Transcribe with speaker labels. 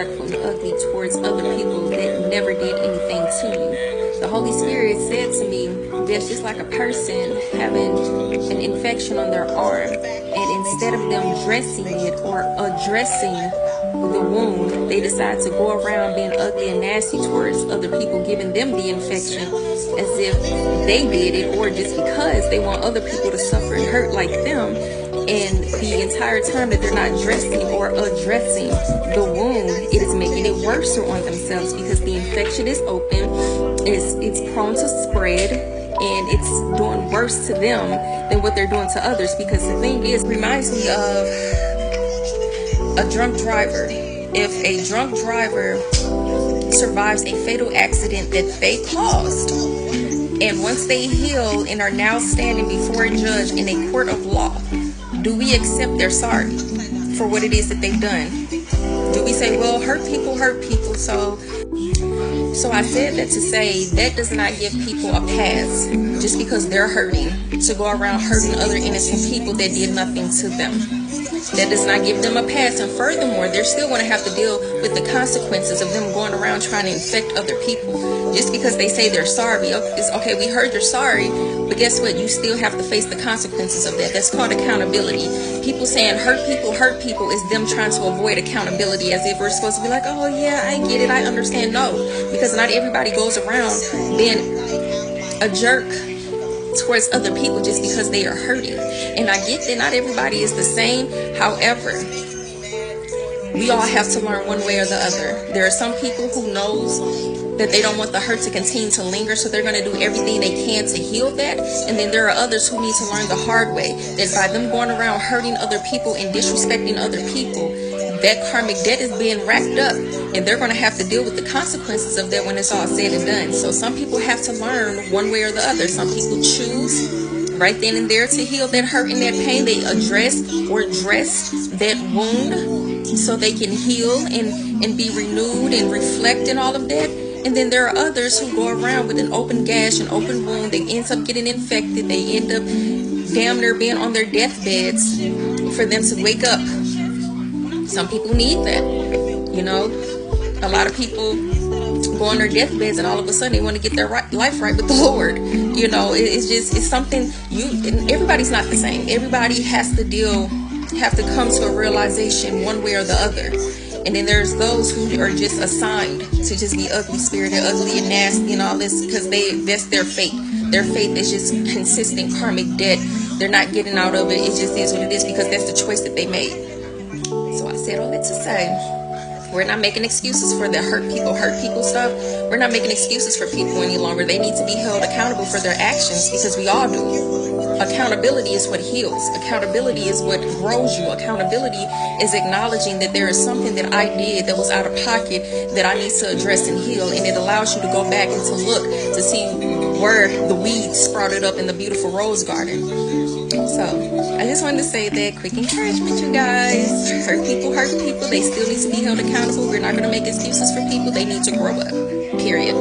Speaker 1: disrespectful and ugly towards other people that never did anything to you. The Holy Spirit said to me, that's just like a person having an infection on their arm, and instead of them dressing it or addressing the wound, they decide to go around being ugly and nasty towards other people, giving them the infection as if they did it, or just because they want other people to suffer and hurt like them. And the entire time that they're not dressing or addressing the wound, it is making it worse on themselves, because the infection is open, it's prone to spread, and it's doing worse to them than what they're doing to others. Because the thing is, it reminds me of a drunk driver. If a drunk driver survives a fatal accident that they caused, and once they heal and are now standing before a judge in a court of law, do we accept they're sorry for what it is that they've done? Do we say, well, hurt people, so I said that to say that does not give people a pass just because they're hurting to go around hurting other innocent people that did nothing to them. That does not give them a pass, and furthermore, they're still going to have to deal with the consequences of them going around trying to infect other people. Just because they say they're sorry, it's okay, we heard you're sorry, but guess what? You still have to face the consequences of that. That's called accountability. People saying hurt people is them trying to avoid accountability, as if we're supposed to be like, oh yeah, I get it, I understand. No, because not everybody goes around being a jerk towards other people just because they are hurting. And I get that not everybody is the same. However, we all have to learn one way or the other. There are some people who knows that they don't want the hurt to continue to linger, so they're going to do everything they can to heal that. And then there are others who need to learn the hard way, that by them going around hurting other people and disrespecting other people, that karmic debt is being racked up, and they're going to have to deal with the consequences of that when it's all said and done. So some people have to learn one way or the other. Some people choose right then and there to heal that hurt and that pain. They address or dress that wound so they can heal and be renewed and reflect and all of that. And then there are others who go around with an open gash, an open wound. They end up getting infected. They end up damn near being on their deathbeds for them to wake up. Some people need that, you know. A lot of people go on their deathbeds and all of a sudden they want to get their life right with the Lord. You know, it's something and everybody's not the same. Everybody have to come to a realization one way or the other. And then there's those who are just assigned to just be ugly spirited, ugly and nasty and all this, because that's their fate. Their fate is just consistent karmic debt. They're not getting out of it. It just is what it is, because that's the choice that they made. So I said all that to say, we're not making excuses for the hurt people stuff. We're not making excuses for people any longer. They need to be held accountable for their actions, because we all do. Accountability is what heals. Accountability is what grows you. Accountability is acknowledging that there is something that I did that was out of pocket that I need to address and heal. And it allows you to go back and to look to see where the weeds sprouted up in the beautiful rose garden. So I just wanted to say that quick encouragement, you guys. Hurt people. They still need to be held accountable. We're not going to make excuses for people. They need to grow up. Period.